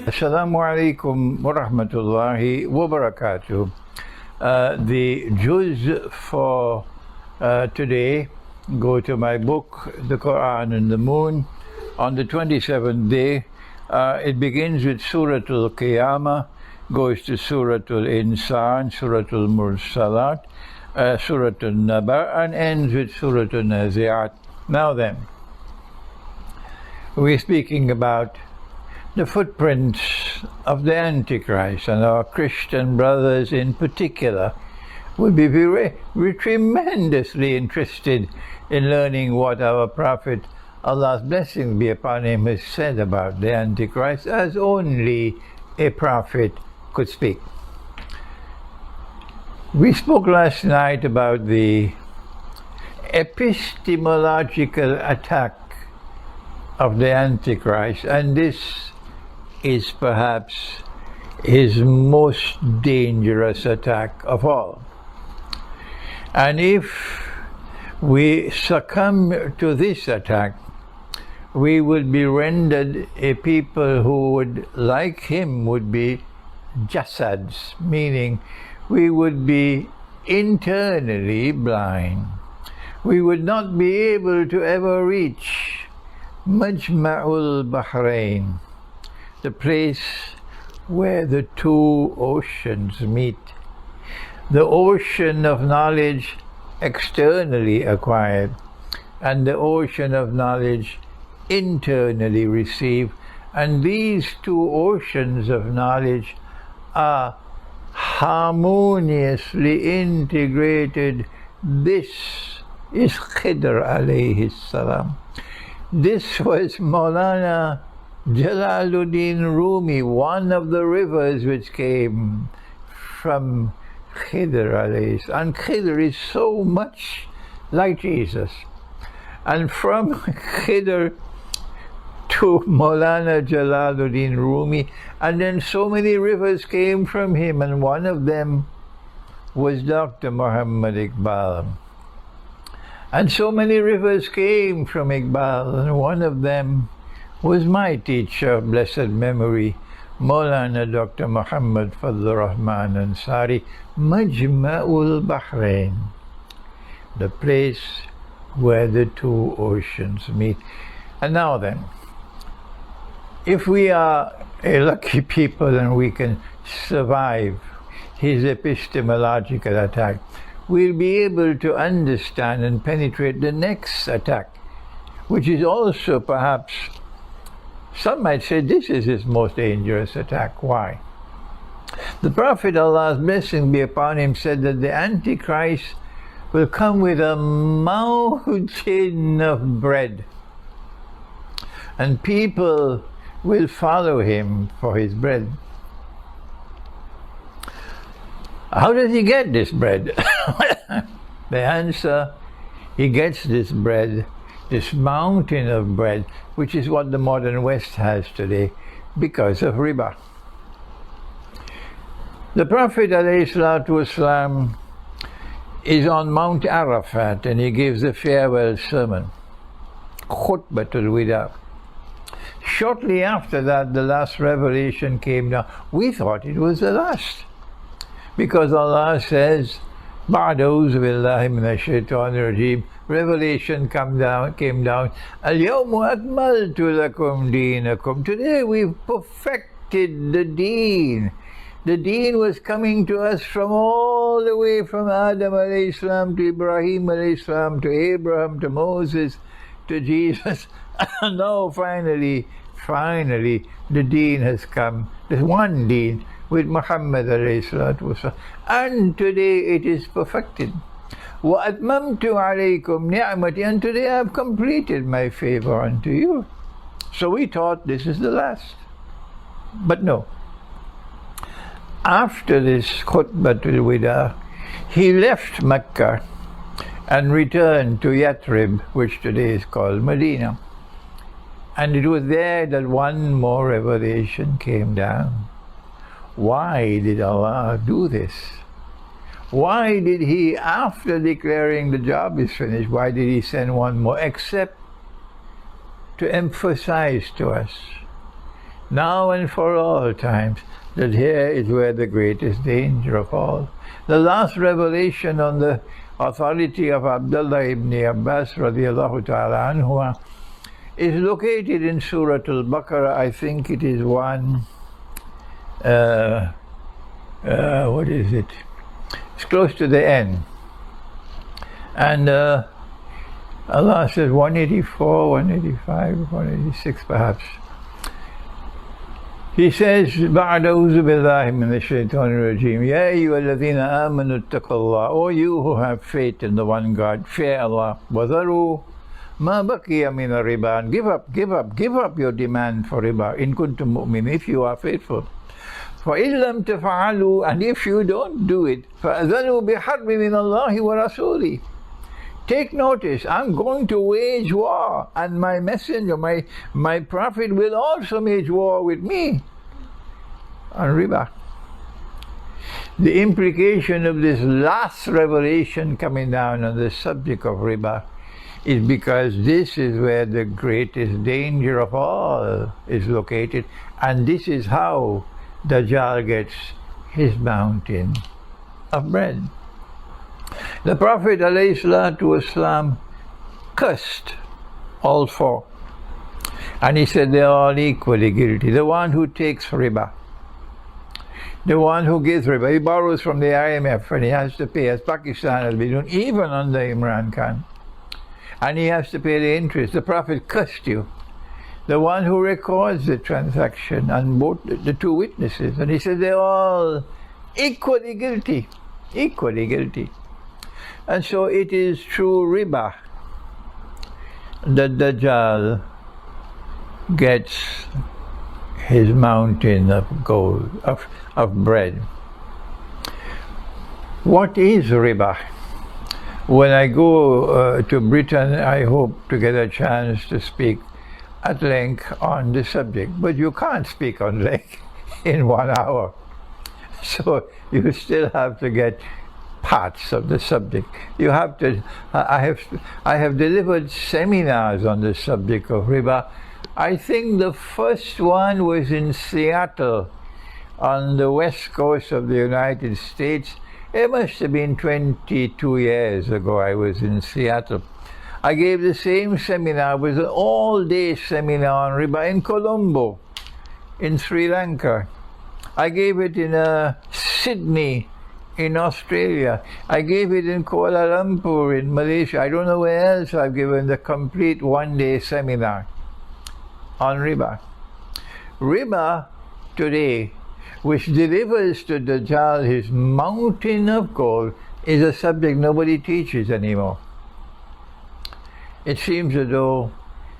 Assalamu alaikum wa rahmatullahi wa barakatuh. The juz for today go to my book, The Quran and the Moon. On the 27th day, it begins with Surah Al-Qiyamah, goes to Surah Al-Insan, Surah Al-Mursalat, Surah Al-Naba, and ends with Surah Al-Nazi'at. Now then, we're speaking about the footprints of the Antichrist, and our Christian brothers in particular would be very tremendously interested in learning what our Prophet, Allah's blessing be upon him, has said about the Antichrist, as only a prophet could speak. We spoke last night about the epistemological attack of the Antichrist, and this is perhaps his most dangerous attack of all. And if we succumb to this attack, we would be rendered a people who would, like him, would be jasads, meaning we would be internally blind. We would not be able to ever reach Majma'ul Bahrain, the place where the two oceans meet. The ocean of knowledge externally acquired, and the ocean of knowledge internally received. And these two oceans of knowledge are harmoniously integrated. This is Khidr alayhi salam. This was Maulana Jalaluddin Rumi, one of the rivers which came from Khidr alayhi salam. And Khidr is so much like Jesus. And from Khidr to Maulana Jalaluddin Rumi, and then so many rivers came from him, and one of them was Dr. Muhammad Iqbal. And so many rivers came from Iqbal, and one of them was my teacher of blessed memory, Maulana Dr. Muhammad Fadl Rahman Ansari, Majma'ul Bahrain, the place where the two oceans meet. And now then, if we are a lucky people and we can survive his epistemological attack, we'll be able to understand and penetrate the next attack, which is also perhaps, some might say, this is his most dangerous attack. Why? The Prophet, Allah's blessing be upon him, said that the Antichrist will come with a mountain of bread, and people will follow him for his bread. How does he get this bread? The answer, he gets this bread, this mountain of bread, which is what the modern West has today, because of Riba. The Prophet ﷺ is on Mount Arafat, and he gives a farewell sermon, Khutbatul Wida. Shortly after that, the last revelation came down. We thought it was the last, because Allah says, Ba'da'uzu billahi minash shaitanir rajeem, revelation came down. Al-yawmu akmaltu lakum deenakum. Today we've perfected the deen. The deen was coming to us from all the way from Adam alayhi salam to Ibrahim alayhi salam to Abraham to Moses to Jesus. And now finally, the deen has come. There's one deen with Muhammad alayhi salatu wasalam. And today it is perfected. وَأَتْمَمْتُ عَلَيْكُمْ نِعْمَتِي. And today I have completed my favor unto you. So we thought this is the last. But no. After this Khutbatul Wida, he left Mecca and returned to Yathrib, which today is called Medina. And it was there that one more revelation came down. Why did Allah do this? Why did he, after declaring the job is finished, why did he send one more? Except to emphasize to us now and for all times, that here is where the greatest danger of all. The last revelation on the authority of Abdullah ibn Abbas radiallahu ta'ala anhu is located in Surah Al-Baqarah. I think it is what is it? It's close to the end. And Allah says 184, 185, 186 perhaps. He says, بعد أعوذ بالله من الشيطان الرجيم يا أيها الذين آمنوا اتقوا الله. O you who have faith in the one God, fear Allah. وذروا ما بقي من الربا. And give up your demand for riba. إن كنتم مؤمنين, if you are faithful. فإن لم تفعلوا, and if you don't do it, فأذنوا بحرب من الله ورسوله. Take notice, I'm going to wage war, and my messenger, my prophet will also wage war with me on riba. The implication of this last revelation coming down on the subject of riba is because this is where the greatest danger of all is located, and this is how Dajjal gets his mountain of bread. The Prophet ﷺ cursed all four, and he said they're all equally guilty. The one who takes riba, the one who gives riba, he borrows from the IMF and he has to pay, as Pakistan has been doing, even under Imran Khan, and he has to pay the interest. The Prophet cursed you. The one who records the transaction and both the two witnesses, and he said they're all equally guilty, equally guilty. And so it is through riba that Dajjal gets his mountain of gold, of bread. What is riba? When I go to Britain, I hope to get a chance to speak at length on the subject, but you can't speak on length in 1 hour. So you still have to get parts of the subject. You have to. I have delivered seminars on the subject of riba. I think the first one was in Seattle, on the west coast of the United States. It must have been 22 years ago. I was in Seattle. I gave the same seminar. It was an all-day seminar on riba in Colombo, in Sri Lanka. I gave it in Sydney, in Australia. I gave it in Kuala Lumpur, in Malaysia. I don't know where else I've given the complete one-day seminar on riba. Riba today, which delivers to Dajjal his mountain of gold, is a subject nobody teaches anymore. It seems as though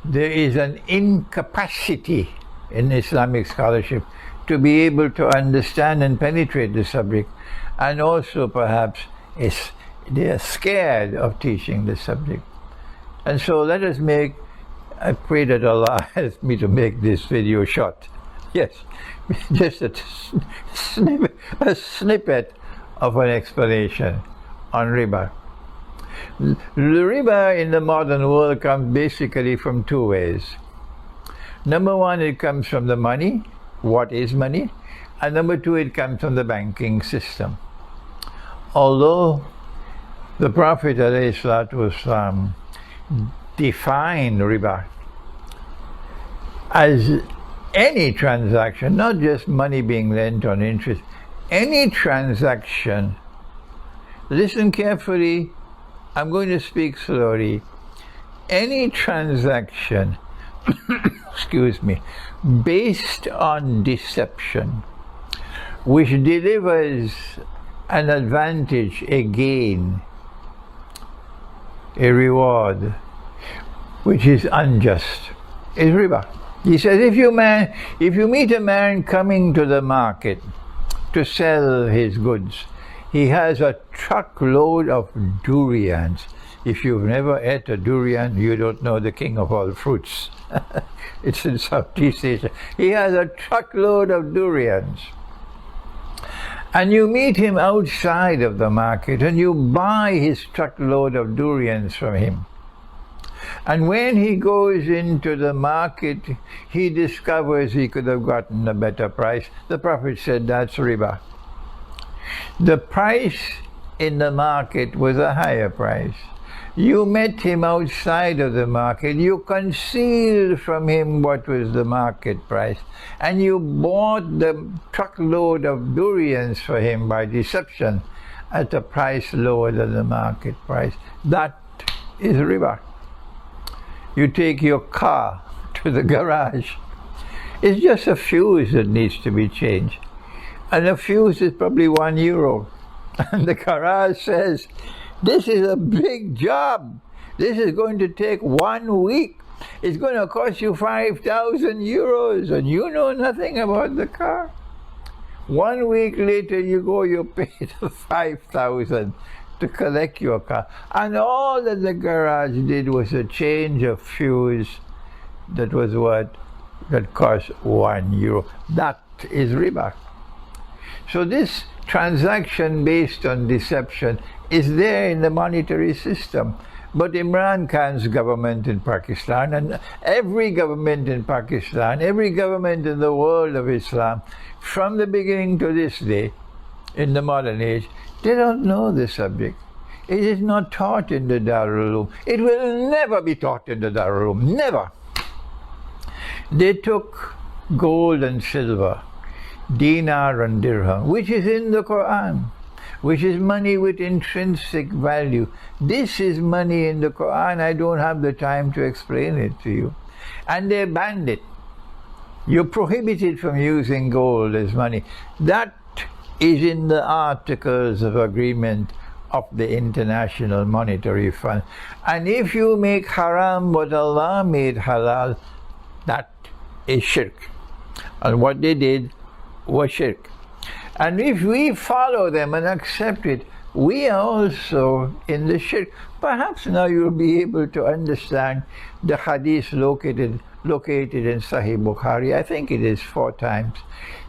there is an incapacity in Islamic scholarship to be able to understand and penetrate the subject, and also perhaps they are scared of teaching the subject. And so let us I pray that Allah helps me to make this video short. Yes, just a snippet of an explanation on riba. The riba in the modern world comes basically from two ways. Number one, it comes from the money. What is money? And number two, it comes from the banking system. Although the Prophet ﷺ defined riba as any transaction, not just money being lent on interest, any transaction. Listen carefully, I'm going to speak slowly. Any transaction, excuse me, based on deception, which delivers an advantage, a gain, a reward, which is unjust, is riba. He says, if you meet a man coming to the market to sell his goods, he has a truckload of durians. If you've never ate a durian, you don't know the king of all fruits. It's in Southeast Asia. He has a truckload of durians. And you meet him outside of the market and you buy his truckload of durians from him. And when he goes into the market, he discovers he could have gotten a better price. The Prophet said that's riba. The price in the market was a higher price. You met him outside of the market. You concealed from him what was the market price. And you bought the truckload of durians for him by deception at a price lower than the market price. That is riba. You take your car to the garage. It's just a fuse that needs to be changed. And the fuse is probably €1. And the garage says, this is a big job. This is going to take 1 week. It's going to cost you €5,000, and you know nothing about the car. 1 week later, you go, you pay the $5,000 to collect your car. And all that the garage did was a change of fuse that was what? That cost €1. That is riba. So this transaction based on deception is there in the monetary system. But Imran Khan's government in Pakistan, and every government in Pakistan, every government in the world of Islam, from the beginning to this day, in the modern age, they don't know this subject. It is not taught in the Darul Uloom. It will never be taught in the Darul Uloom. Never. They took gold and silver, dinar and dirham, which is in the Quran, which is money with intrinsic value. This is money in the Quran. I don't have the time to explain it to you. And they banned it. You're prohibited from using gold as money. That is in the Articles of Agreement of the International Monetary Fund. And if you make haram what Allah made halal, that is shirk. And what they did was shirk. And if we follow them and accept it, we are also in the shirk. Perhaps now you'll be able to understand the hadith located in Sahih Bukhari, I think it is 4 times,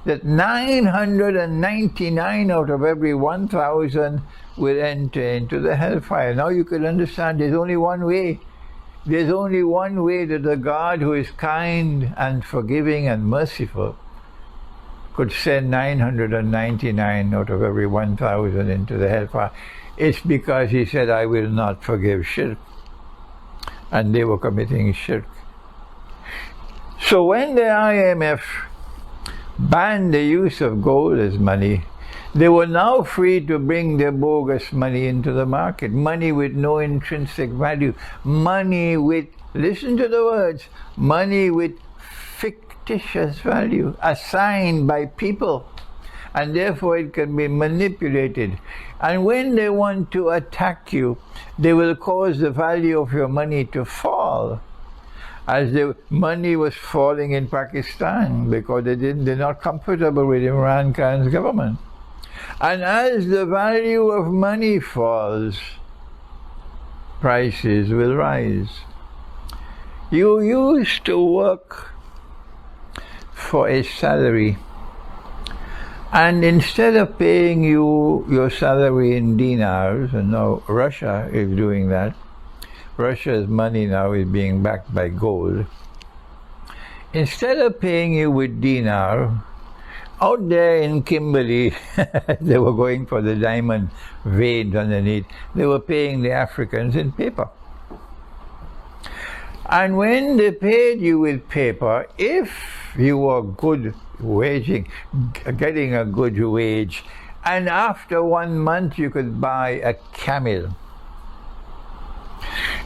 that 999 out of every 1,000 will enter into the hellfire. Now you can understand there's only one way. There's only one way that the God who is kind and forgiving and merciful could send 999 out of every 1,000 into the hellfire. It's because he said, I will not forgive shirk. And they were committing shirk. So when the IMF banned the use of gold as money, they were now free to bring their bogus money into the market. Money with no intrinsic value. Money with, listen to the words, money with fictitious value assigned by people, and therefore it can be manipulated. And when they want to attack you, they will cause the value of your money to fall, as the money was falling in Pakistan because they're not comfortable with Imran Khan's government. And as the value of money falls, prices will rise. You used to work for a salary, and instead of paying you your salary in dinars, and now Russia is doing that, Russia's money now is being backed by gold. Instead of paying you with dinar, out there in Kimberley, they were going for the diamond veins underneath, they were paying the Africans in paper. And when they paid you with paper, if you were good waging, getting a good wage, and after 1 month you could buy a camel.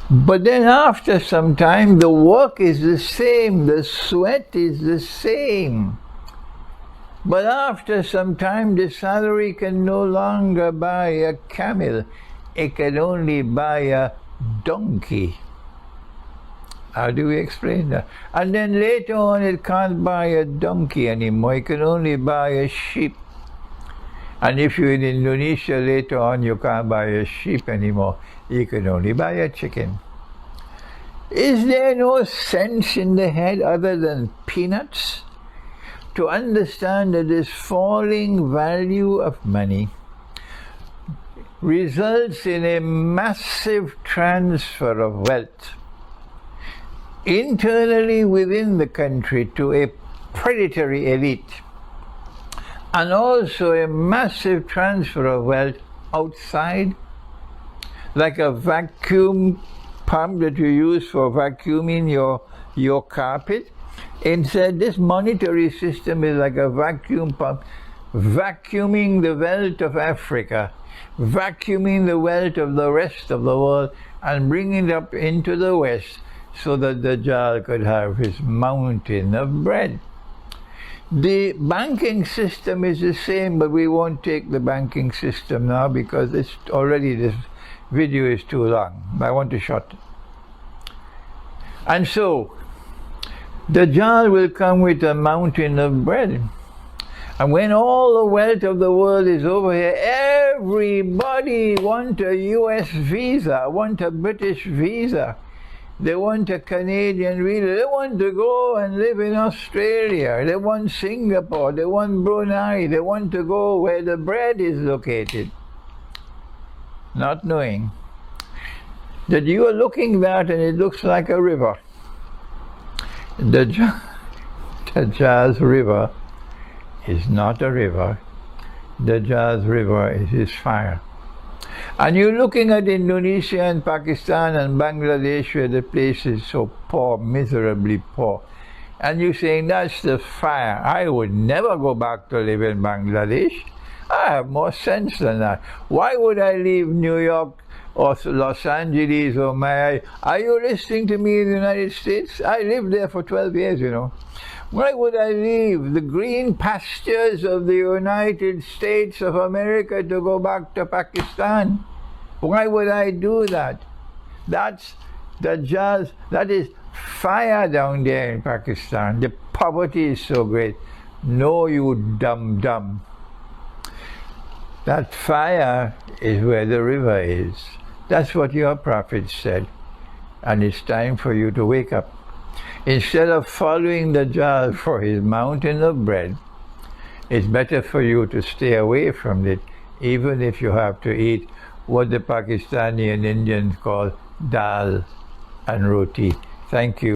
But then after some time, the work is the same, the sweat is the same. But after some time, the salary can no longer buy a camel. It can only buy a donkey. How do we explain that? And then later on, it can't buy a donkey anymore. It can only buy a sheep. And if you're in Indonesia, later on, you can't buy a sheep anymore. You can only buy a chicken. Is there no sense in the head other than peanuts to understand that this falling value of money results in a massive transfer of wealth internally within the country to a predatory elite, and also a massive transfer of wealth outside, like a vacuum pump that you use for vacuuming your carpet. Instead, this monetary system is like a vacuum pump, vacuuming the wealth of Africa, vacuuming the wealth of the rest of the world, and bringing it up into the West so that Dajjal could have his mountain of bread. The banking system is the same, but we won't take the banking system now because it's already, this video is too long. I want to short it. And so, Dajjal will come with a mountain of bread. And when all the wealth of the world is over here, everybody wants a US visa, want a British visa. They want a Canadian visa. They want to go and live in Australia. They want Singapore. They want Brunei. They want to go where the bread is located. Not knowing that you are looking at and it looks like a river. Dajjal's river is not a river. Dajjal's river is his fire. And you're looking at Indonesia and Pakistan and Bangladesh, where the place is so poor, miserably poor. And you're saying, that's the fire. I would never go back to live in Bangladesh. I have more sense than that. Why would I leave New York or Los Angeles or Miami? Are you listening to me in the United States? I lived there for 12 years, you know. Why would I leave the green pastures of the United States of America to go back to Pakistan? Why would I do that? That's Dajjal. That is fire down there in Pakistan. The poverty is so great. No, you dumb. That fire is where the river is. That's what your prophet said. And it's time for you to wake up. Instead of following Dajjal for his mountain of bread, it's better for you to stay away from it, even if you have to eat what the Pakistani and Indians call dal and roti. Thank you.